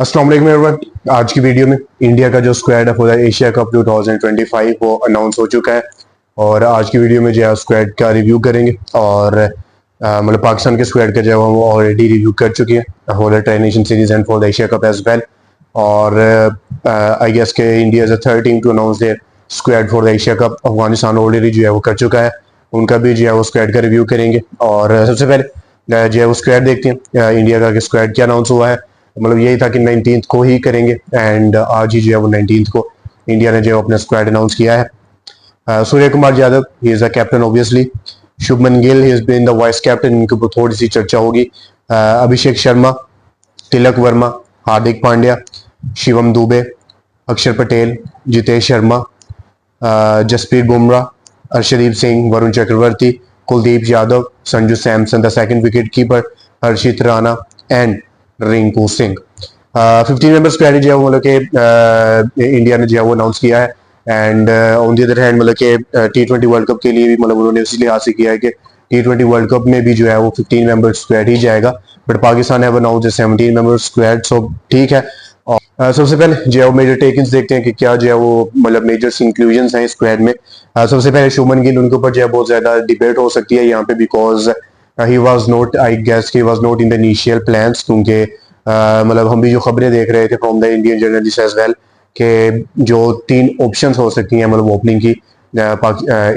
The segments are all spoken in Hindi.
अस्सलाम वालेकुम एवरीवन। आज की वीडियो में इंडिया का जो स्क्वाड है फॉर एशिया कप 2025 वो अनाउंस हो चुका है और आज की वीडियो में जो है स्क्वाड का रिव्यू करेंगे और मतलब पाकिस्तान के स्क्वाड का जो है वो ऑलरेडी रिव्यू कर चुकी है for the tri nation series and for the Asia Cup as well. और आई गेस के India is the third team to announce their squad for the Asia Cup. Afghanistan already जो है वो कर चुका है, उनका भी जो है वो स्क्वाड का रिव्यू करेंगे। और सबसे पहले जो है वो स्क्वाड देखते हैं इंडिया का स्क्वाड क्या अनाउंस हुआ है। मतलब यही था कि 19th को ही करेंगे एंड आज ही जो है वो 19th को इंडिया ने जो अपना स्क्वाड अनाउंस किया है। Surya Kumar Yadav he is the captain obviously. Shubman Gill he is been the vice captain, इनके ऊपर थोड़ी सी चर्चा होगी। अभिषेक Sharma, Tilak Verma, Hardik Pandya, Shivam Dube, Axar Patel, Jitesh Sharma, Jasprit Bumrah, Arshdeep Singh, Varun Chakravarthy, Kuldeep Yadav, Sanju Samson the second wicket keeper, Harshit Rana and Rinku Singh. 15 member squad जो है वो मतलब के इंडिया ने जो है वो अनाउंस किया है and on the other hand मतलब के T20 वर्ल्ड कप के लिए भी मतलब उन्होंने इसलिए हासिल किया है कि T20 वर्ल्ड कप में भी जो है वो 15 मेंबर स्क्वाड ही जाएगा, but Pakistan have announced 17 member squad, so ठीक है। और सबसे पहले जो है वो मेजर टेकिंग्स देखते हैं कि क्या जो है वो मतलब मेजर इंक्लूजन्स हैं स्क्वाड में। सबसे पहले शुभमन गिल, उनके ऊपर जो है बहुत ज्यादा डिबेट हो सकती है यहाँ पे because he was not, I guess he was not in the initial plans, क्योंकि मतलब हम भी जो खबरें देख रहे थे from the Indian journalist as well कि जो 3 ऑप्शंस हो सकती हैं मतलब ओपनिंग की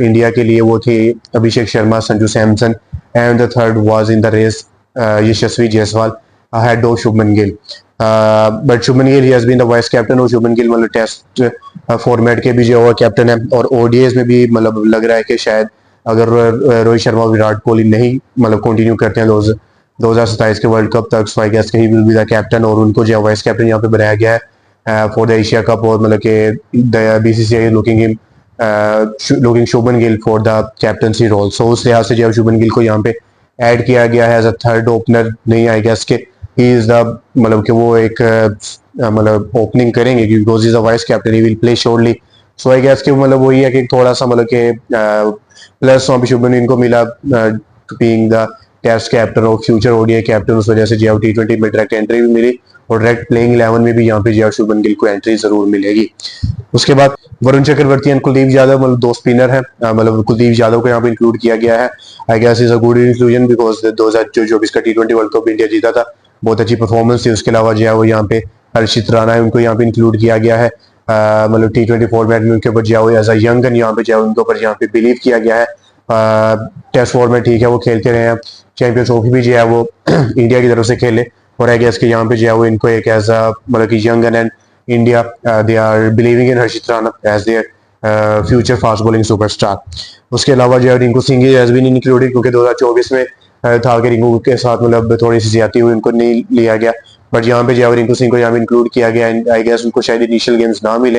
इंडिया के लिए वो थे Abhishek Sharma, Sanju Samson and the third was in the race Yashasvi Jaiswal ahead of Shubman Gill. But Shubman Gill he has been the vice captain और शुभमन गिल मतलब टेस्ट फॉर्मेट के भी जो है कैप्टन है और ओडीआईज में भी मतलब लग रहा है कि शायद अगर रोहित शर्मा विराट कोहली नहीं मतलब कंटिन्यू करते हैं 2027 के वर्ल्ड कप तक, so I guess he will be the captain और उनको जो वाइस कैप्टन यहाँ पे बनाया गया है फॉर द एशिया कप। और मतलब कि the BCCI looking Shubman Gill for the captaincy role, so उस लिहाज से जो शुभमन गिल को यहाँ पे ऐड किया गया है एज अ थर्ड ओपनर। नहीं, आई गेस के ही इज द मतलब कि वो एक मतलब ओपनिंग करेंगे because is a vice captain, he will play surely. So I guess के मतलब वही है कि थोड़ा सा मतलब कि प्लस वहाँ पे शुभमन इनको मिला बीइंग द टेस्ट कैप्टन और फ्यूचर ओडीआई कैप्टन, उस वजह से जो T20 में डायरेक्ट एंट्री भी मिली और डायरेक्ट प्लेइंग 11 में भी यहाँ पे जो शुभमन गिल को एंट्री जरूर मिलेगी। उसके बाद वरुण चक्रवर्ती एंड कुलदीप यादव मतलब 2 स्पिनर है, मतलब कुलदीप यादव को यहाँ पे इंक्लूड किया गया है। I guess is a good inclusion because 2024 का T20 वर्ल्ड कप इंडिया जीता था, बहुत अच्छी परफॉर्मेंस थी। उसके अलावा जो है वो यहाँ पे हर्षित राणा है, उनको यहाँ पे इंक्लूड किया गया है। मतलब T20 फॉर्मेट में उनके ऊपर जो एज अ यंग गन यहाँ पे जो उनके ऊपर यहाँ पे बिलीव किया गया है। टेस्ट फॉर्मेट ठीक है वो खेलते रहे हैं, चैंपियंस ट्रॉफी भी जो है वो इंडिया की तरफ से खेले और आई गेस के यहाँ पे जो है वो इनको एक एज अ मतलब कि young and India they are believing in Harshit Rana as their future fast bowling superstar. उसके अलावा जो है Rinku Singh has been included क्योंकि 2024 में था कि रिंकू के साथ मतलब थोड़ी सी ज्यादती हुई, उनको नहीं लिया गया, बट यहाँ पे जो है रिंकू सिंह को यहाँ पे इंक्लूड किया गया। आई गेस उनको शायद इनिशियल गेम्स ना मिले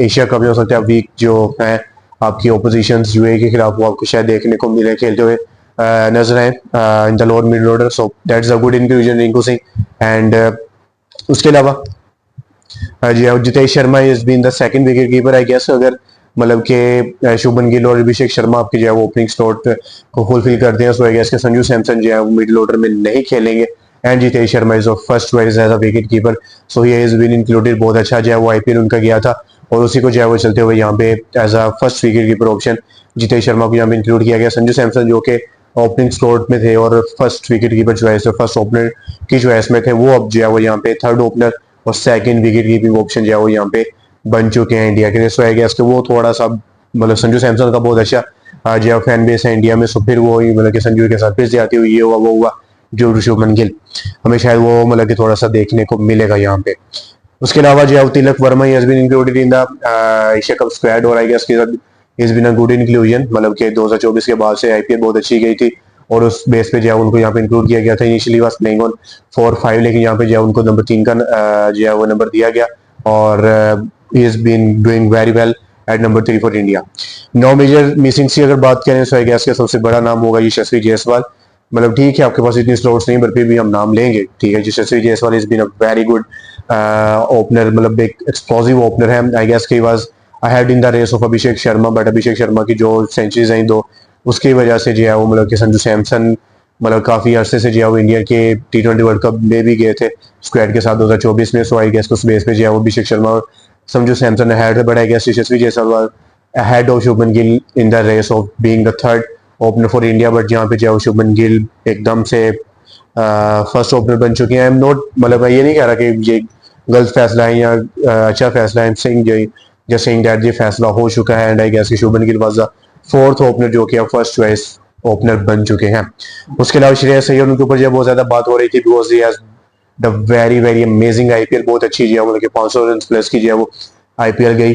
एशिया कप में, हो सकता है वीक जो है आपकी ओपोजिशन यूएई के खिलाफ वो आपको शायद देखने को मिले खेलते हुए नजर आए in the lower mid order, so that's a good inclusion Rinku Singh. And उसके अलावा जी Jitesh Sharma is been the second wicket keeper. I guess अगर मतलब के शुभमन गिल और अभिषेक शर्मा आपके जो है वो ओपनिंग स्लॉट को फुलफिल करते हैं, सो आई गेस के संजू सैमसन जो है वो मिडिल ऑर्डर में नहीं खेलेंगे and Jitesh Sharma is first choice as a wicket keeper, so he is been included. बहुत अच्छा जो है वो आईपीएल उनका गया था और उसी को जो है वो चलते हुए यहाँ पे as a first wicket keeper option Jitesh Sharma को यहाँ पे इंक्लूड किया गया। संजू सैमसन जो कि ओपनिंग स्लॉट में थे और first wicket keeper choice first opener की चॉइस में थे, वो अब जो है वो यहाँ पे थर्ड ओपनर और सेकंड विकेट कीपिंग ऑप्शन जो है वो यहाँ पे बन चुके हैं इंडिया के लिए। सो आई गेस कि वो थोड़ा सा मतलब संजू सैमसन का बहुत अच्छा जो फैन बेस है इंडिया में, सो फिर वो मतलब कि संजू के साथ फिर से आती हुई ये हुआ वो हुआ जो शुभमन गिल, हमें शायद वो मतलब कि थोड़ा सा देखने को मिलेगा यहाँ पे। उसके अलावा जो है Tilak Varma has been included in the Asia cup squad और I guess is been a good inclusion, मतलब कि 2024 के बाद से आईपीएल बहुत अच्छी गई थी और उस बेस पे जो है उनको यहाँ पे इंक्लूड किया गया था। इनिशियली वाज प्लेइंग ऑन 4-5 लेकिन यहाँ पे जो है उनको नंबर 3 का जो है वो नंबर दिया गया और he has been doing very well at number 3 for India. No major missing की अगर बात करें तो आई गेस का सबसे बड़ा नाम होगा यशस्वी जायसवाल। मतलब ठीक है आपके पास इतनी स्लॉट्स नहीं, पर फिर भी हम नाम लेंगे, ठीक है। Yashasvi Jaiswal is been a very good opener, मतलब एक एक्सप्लोसिव ओपनर है। I guess he was ahead in the race of Abhishek Sharma, but Abhishek Sharma की जो सेंचुरीज आई 2 उसकी वजह से जो है वो मतलब कि संजू सैमसन मतलब काफ़ी अरसे से जो है वो इंडिया के T20 वर्ल्ड कप में भी गए थे स्क्वाड के साथ 2024 में। सो आई गेस उस बेस पे जो है वो अभिषेक शर्मा और समझू सैमसन अहेड है, but I guess Yashasvi Jaiswal ahead of Shubman Gill in the race of being the third opener for India. But जहाँ पे जो है शुभमन गिल एकदम से फर्स्ट ओपनर बन चुके हैं। आई एम नॉट, मतलब मैं ये नहीं कह रहा कि ये गलत फैसला है या अच्छा फैसला है। जस्ट सेइंग दैट ये फैसला हो चुका है एंड आई गेस कि Shubman Gill was the fourth opener जो कि अब फर्स्ट चॉइस ओपनर बन चुके हैं। उसके अलावा श्रेयस अय्यर उनके ऊपर जो बहुत ज्यादा बात हो रही थी because he has the very very amazing IPL, बहुत अच्छी जो है मतलब कि 500 रन प्लस की जो है वो आईपीएल गई।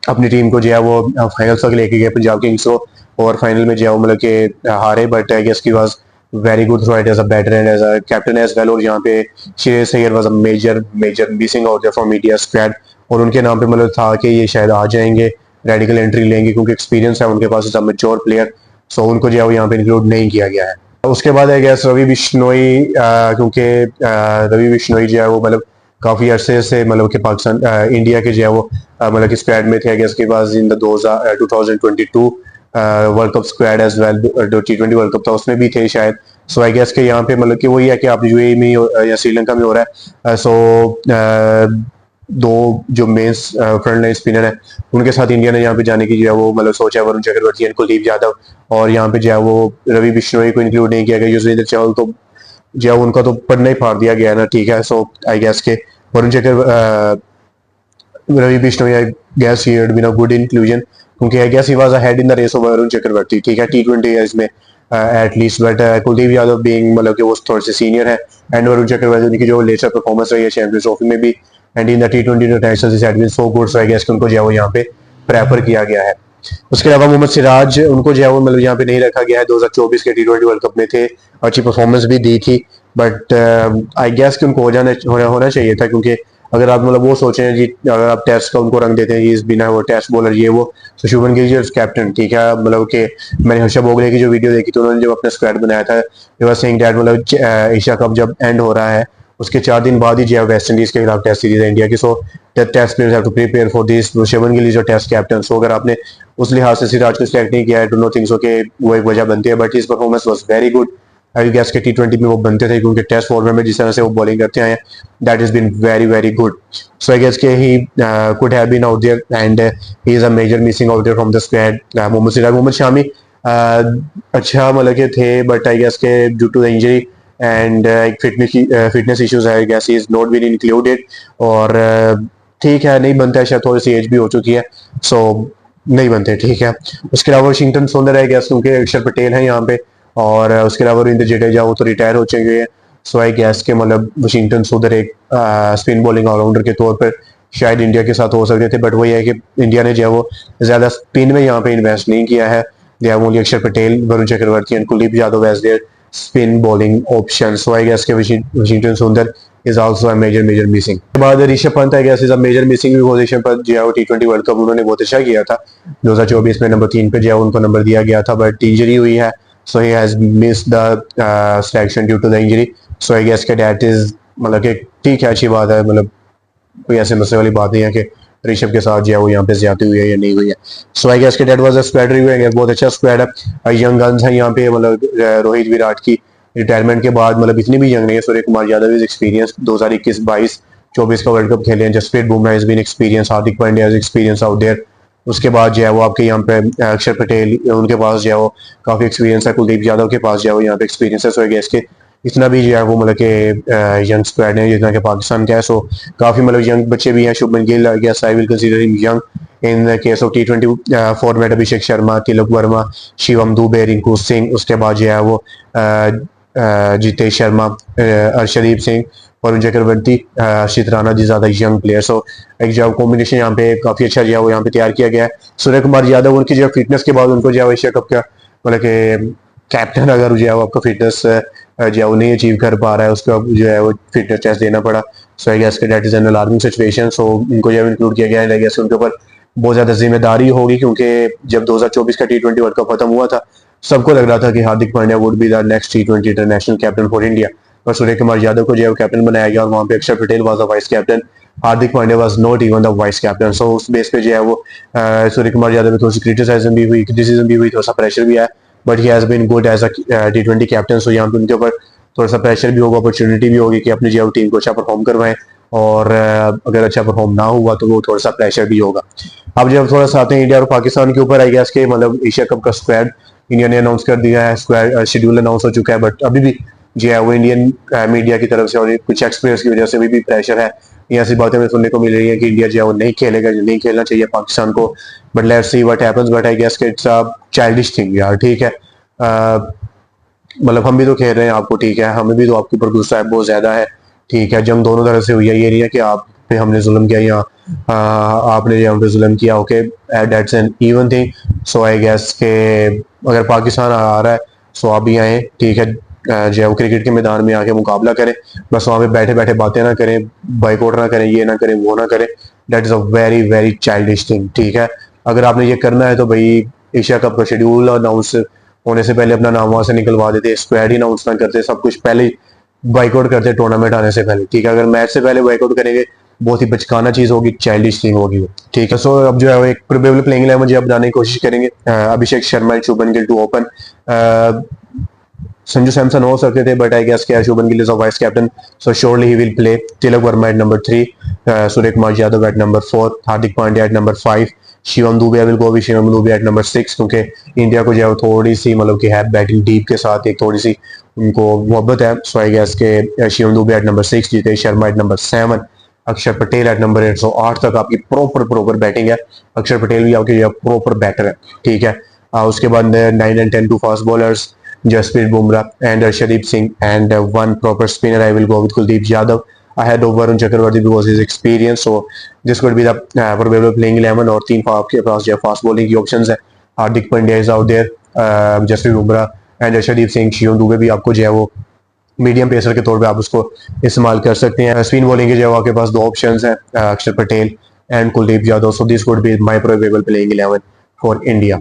अपनी टीम को जो है वो फाइनल्स तक लेके गए पंजाब किंग्स को, और फाइनल में जो है वो मतलब कि हारे, बट आई गेस की was very good through it as a batter and as a captain as well. और यहाँ पे Shreyas Iyer was a major major missing out there from India squad, और उनके नाम पे मतलब था कि ये शायद आ जाएंगे, रेडिकल एंट्री लेंगे क्योंकि एक्सपीरियंस है उनके पास एज अ मैच्योर प्लेयर। सो उनको जो है वो यहाँ पे इंक्लूड नहीं किया गया है। उसके बाद आई गेस रवि बिश्नोई, क्योंकि रवि बिश्नोई जो है वो मतलब काफ़ी अरसे से मतलब कि पाकिस्तान इंडिया के जो है वो मतलब कि स्क्वाड में थे। आई गेस के पास in the 2022 world cup squad as well, जो T20 वर्ल्ड कप था उसमें भी थे शायद। सो आई गेस के यहाँ पे मतलब कि वही है कि आप यूएई में या श्रीलंका में हो रहा है। सो दो जो मेन फ्रंट लाइन स्पिनर है उनके साथ इंडिया ने यहाँ पे जाने की जो है वो मतलब सोचा है। वरुण चक्रवर्ती एंड कुलदीप यादव, और यहाँ पे जो है वो रवि बिश्नोई को इंक्लूड नहीं किया गया। युजवेंद्र चहल तो जो है उनका तो पढ़ना ही फाड़ दिया गया है ना, ठीक है। सो आई गेस के Varun Ravi Bishnoi I guess he had been a good inclusion, क्योंकि I guess he was ahead in the race of Varun Chakravarthy, ठीक है, T20 इसमें at least. But Kuldeep Yadav being मतलब कि वो थोड़े से सीनियर है, एंड वरुण चक्रवर्ती उनकी जो लेटर परफॉर्मेंस रही है चैंपियंस ट्रॉफी में भी and in the T20 international is had been so good. So I guess उनको जो है वो यहाँ पे प्रेफर किया गया है। उसके अलावा मोहम्मद सिराज उनको जो है वो मतलब यहाँ पे नहीं रखा गया है। 2024 के T20 वर्ल्ड कप में थे, अच्छी परफॉर्मेंस भी दी थी, बट आई गेस कि उनको होना चाहिए था, क्योंकि अगर आप मतलब वो सोचें जी अगर आप टेस्ट का उनको रंग देते हैं इस बिना वो टेस्ट बॉलर ये वो, तो शुभमन गिल जी कैप्टन, ठीक है। मतलब कि मैंने हर्षा भोगले की जो वीडियो देखी थी उन्होंने जब अपना स्क्वाड बनाया था, मतलब एशिया कप जब एंड हो रहा है उसके 4 दिन बाद ही जो है वेस्ट इंडीज के खिलाफ टेस्ट सीरीज है इंडिया की। So test players have to prepare for this. Shubman Gill is a test captain, so अगर आपने उस लिहाज से सिराज को सिलेक्ट नहीं किया है, डू नॉट थिंक सो कि वो एक वजह बनती है, but his performance was very good. I guess के T20 में वो बनते थे, क्योंकि टेस्ट फॉर्मेट में जिस तरह से वो बॉलिंग करते हैं that is been very very good. So I guess के he could have been out there and he is a major missing out there from the squad. Mohammed Shami अच्छा मतलब के थे, बट आई गेस के due to the injury and fitness issues I guess he is not been included. और ठीक है नहीं बनता है, शायद थोड़ी सी एज भी हो चुकी है, सो नहीं बनते, ठीक है। उसके अलावा वाशिंगटन सुंदर है गैस, क्योंकि अक्षर पटेल है यहाँ पे, और उसके अलावा रविंद्र जडेजा वो तो रिटायर हो चुके हैं। सो आई गैस के मतलब वाशिंगटन सुंदर एक स्पिन बॉलिंग ऑलराउंडर के तौर पर शायद इंडिया के साथ हो सकते थे, बट वही है कि इंडिया ने जो है वो ज्यादा स्पिन में यहाँ पे इन्वेस्ट नहीं किया है। दे have only Axar Patel, Varun Chakravarthy and Kuldeep Yadav as their spin bowling option. So I guess के Washington Sundar is also a major missing। उसके बाद Rishabh Pant I guess is a major missing position पर जो है वो T20 वर्ल्ड कप उन्होंने बहुत अच्छा किया था। 2024 में नंबर 3 पे जो है उनको नंबर दिया गया था, बट इंजरी हुई है, so he has missed the selection due to the injury. So I guess के दैट इज मतलब कि ठीक है, अच्छी बात है, मतलब कोई ऐसे मसले वाली बात नहीं है कि ऋषभ के साथ जो है वो यहाँ पे ज्यादा हुई है या नहीं हुई है। सो आई गेस के that was a squad review, बहुत अच्छा स्क्वाड है। यंग गन्स है यहाँ पे, मतलब रोहित विराट की रिटायरमेंट के बाद मतलब इतनी भी यंग नहीं है। सूर्य कुमार यादव इज एक्सपीरियंस, 2021-22-24 का वर्ल्ड कप खेले हैं। Jasprit Bumrah is been experience, Hardik Pandya is experience out there. उसके बाद जो है वो आपके यहाँ पे अक्षर पटेल उनके पास जो है वो काफी एक्सपीरियंस है, कुलदीप यादव के पास जो है वो यहाँ पे एक्सपीरियंस है। सो आई गेस के इतना भी जो है वो मतलब कि यंग स्क्वाड है जितना कि पाकिस्तान का है। सो काफी मतलब यंग बच्चे भी हैं। Shubman Gill I guess I will consider him young in the case of T20 format. Abhishek Sharma, Tilak Varma, Shivam Dube, Rinku Singh, उसके बाद जो है वो जितेश शर्मा, अर्शदीप सिंह, वरुण चक्रवर्ती, हर्षित राणा जी ज्यादा यंग प्लेयर। सो एक जो कॉम्बिनेशन यहाँ पे काफी अच्छा जो है वो यहाँ पे तैयार किया गया है। सूर्य कुमार यादव उनकी जो फिटनेस के बाद उनको जो है एशिया कप का मतलब कि कैप्टन अगर जो है वो आपका फिटनेस जो है वो नहीं अचीव कर पा रहा है, उसका जो है वो फिटनेस टेस्ट देना पड़ा। So I guess that is an alarming situation. So इनको जो है इंक्लूड किया गया है, आई गेस उनके ऊपर बहुत ज्यादा जिम्मेदारी होगी, क्योंकि जब 2024 का T20 वर्ल्ड कप खत्म हुआ था सबको लग रहा था कि Hardik Pandya would be the next T20 international captain for India, पर सूर्य कुमार यादव को जो है कैप्टन बनाया गया, और वहां पे Axar Patel was the vice captain, Hardik Pandya was not even the vice captain. So उस बेस पे जो है वो सूर्य कुमार यादव में थोड़ी सी क्रिटिसिज्म भी हुई, थोड़ा सा प्रेशर भी आया, but he has been good as a T20 captain. So यहाँ पे उनके ऊपर थोड़ा सा प्रेशर भी होगा, अपॉर्चुनिटी भी होगी कि अपनी जो टीम को अच्छा परफॉर्म करवाएं, और अगर अच्छा परफॉर्म ना हुआ तो वो थोड़ा सा प्रेशर भी होगा। अब जब थोड़ा सा आते हैं इंडिया और पाकिस्तान के ऊपर, आई गेस के मतलब एशिया कप का स्क्वाड इंडिया ने अनाउंस कर दिया है, स्क्वाड शेड्यूल अनाउंस हो चुका है, बट अभी भी जो है वो इंडियन मीडिया की तरफ से और कुछ एक्सपर्ट्स की वजह से भी प्रेशर है। ये ऐसी बातें हमें सुनने को मिल रही है कि इंडिया जो है वो नहीं खेलेगा, जो नहीं खेलना चाहिए पाकिस्तान को, but let's see what happens. But I guess के इट्स अ चाइल्डिश थिंग यार, ठीक है। मतलब हम भी तो खेल रहे हैं आपको, ठीक है, हमें भी तो आपके ऊपर गुस्सा है बहुत ज्यादा है, ठीक है। जंग दोनों तरफ से हुई है, ये नहीं है कि आप पे हमने जुल्म किया या आपने हम पे जुल्म किया। Okay, that's an even thing. So I guess के अगर पाकिस्तान आ रहा है सो आप भी आए, ठीक है, जो है वो क्रिकेट के मैदान में आके मुकाबला करें, बस वहाँ पे बैठे बैठे बातें ना करें, बाइकआउट ना करें, ये ना करें, वो ना करें। That is a very very childish thing, ठीक है। अगर आपने ये करना है तो भाई एशिया कप का शेड्यूल अनाउंस होने से पहले अपना नाम वहां से निकलवा देते, स्क्वाड ही अनाउंस ना करते, सब कुछ पहले बाइकआउट करते टूर्नामेंट आने से पहले, ठीक है। अगर मैच से पहले बाइकआउट करेंगे बहुत ही बचकाना चीज होगी, चाइल्डिश थिंग होगी वो, ठीक है। सो अब जो है वो एक प्रोबेबल प्लेइंग 11 मुझे अब बनाने की कोशिश करेंगे। Abhishek Sharma and Shubman Gill to open. Sanju Samson हो सकते थे, बट आई गेस क्या Shubman Gill is a vice captain, so surely he will play. Tilak Varma at number 3, Surya Kumar Yadav at number 4, Hardik Pandya at number 5, Shivam Dube will go with Shivam Dube at number 6, क्योंकि इंडिया को जो है थोड़ी सी मतलब कि है बैटिंग डीप के साथ एक थोड़ी सी उनको मोहब्बत है। सो आई गेस के Shivam Dube at number 6, Jitesh Sharma at number 7, Axar Patel eight number 8। सो 8 तक आपकी प्रॉपर बैटिंग है। अक्षर पटेल भी आपके प्रॉपर बैटर है, ठीक है। उसके बाद 9 and 10 two fast bowlers, Jasprit Bumrah and Arshdeep Singh, and one proper spinner. I will go with Kuldeep Yadav ahead of Varun Chakravarti because his experience. So this could be the probable playing 11, और तीन आपके पास जो फास्ट बॉलिंग की ऑप्शंस है। Hardik Pandya is out there, Jasprit Bumrah and Arshdeep Singh, Shivam Dube भी आपको जो है वो मीडियम पेसर के तौर पे आप उसको इस्तेमाल कर सकते हैं। स्पिन बॉलिंग के जो आपके पास दो ऑप्शंस हैं, अक्षर Patel and Kuldeep Yadav. So this could be my probable playing 11 for India.